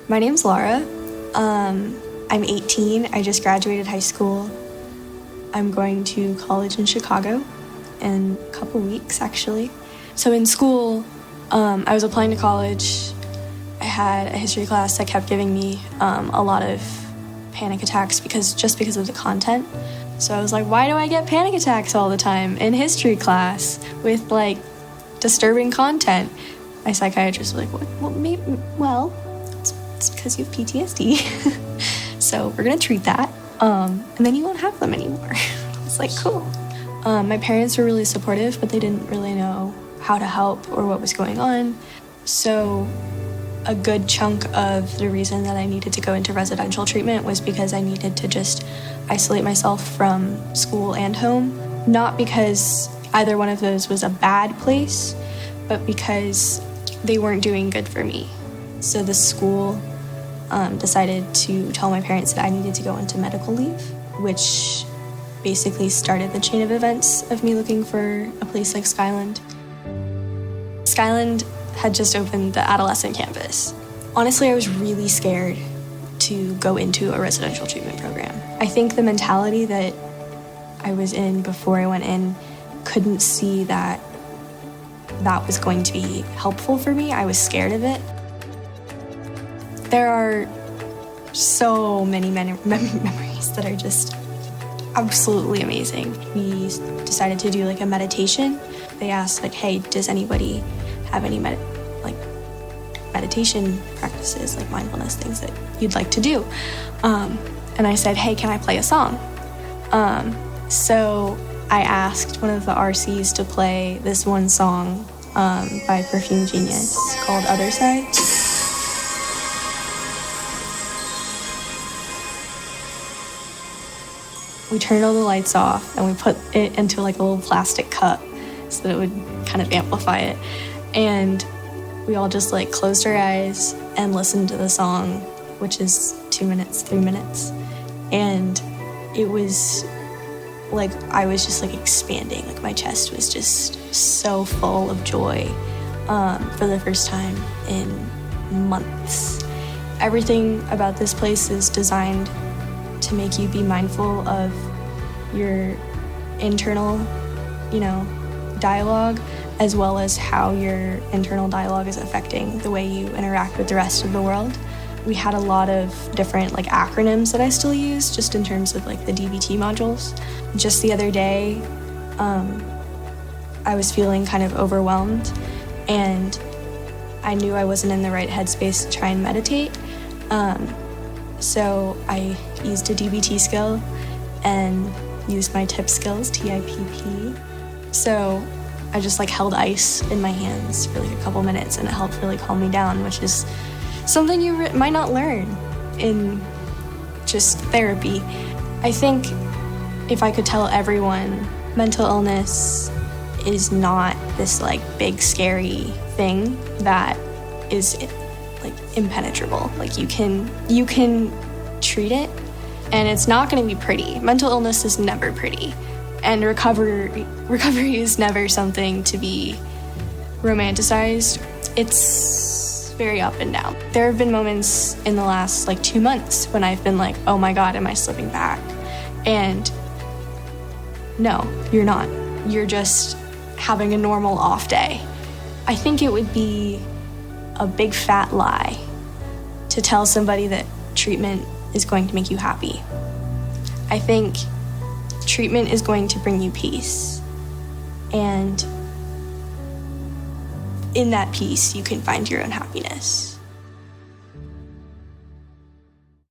My name's Laura. I'm 18. I just graduated high school. I'm going to college in Chicago in a couple weeks, actually. So in school, I was applying to college. I had a history class that kept giving me a lot of panic attacks because of the content. So I was like, why do I get panic attacks all the time in history class with like disturbing content? My psychiatrist was like, it's because you have PTSD. So we're gonna treat that, and then you won't have them anymore. It's like, cool. My parents were really supportive, but they didn't really know how to help or what was going on. So a good chunk of the reason that I needed to go into residential treatment was because I needed to just isolate myself from school and home. Not because either one of those was a bad place, but because they weren't doing good for me. So the school decided to tell my parents that I needed to go into medical leave, which basically started the chain of events of me looking for a place like Skyland. Skyland had just opened the Adolescent campus. Honestly, I was really scared to go into a residential treatment program. I think the mentality that I was in before I went in couldn't see that that was going to be helpful for me. I was scared of it. There are so many memories that are just absolutely amazing. We decided to do like a meditation. They asked like, hey, does anybody have any meditation practices, like mindfulness things that you'd like to do? And I said, hey, can I play a song? So I asked one of the RCs to play this one song by Perfume Genius called Other Side. We turned all the lights off and we put it into like a little plastic cup so that it would kind of amplify it. And we all just like closed our eyes and listened to the song, which is 2 minutes, 3 minutes. And it was like, I was just like expanding. Like my chest was just so full of joy for the first time in months. Everything about this place is designed to make you be mindful of your internal, dialogue, as well as how your internal dialogue is affecting the way you interact with the rest of the world. We had a lot of different like acronyms that I still use just in terms of like the DBT modules. Just the other day, I was feeling kind of overwhelmed and I knew I wasn't in the right headspace to try and meditate. So I used a DBT skill and used my TIP skills, TIPP. So I just like held ice in my hands for like a couple minutes and it helped really calm me down, which is something you might not learn in just therapy. I think if I could tell everyone, mental illness is not this like big scary thing that is like impenetrable. Like you can treat it and it's not going to be pretty. Mental illness is never pretty, and recovery is never something to be romanticized. It's very up and down. There have been moments in the last like 2 months when I've been like, oh my God, am I slipping back? And no, you're not. You're just having a normal off day. I think it would be a big fat lie to tell somebody that treatment is going to make you happy. I think treatment is going to bring you peace. And in that peace, you can find your own happiness.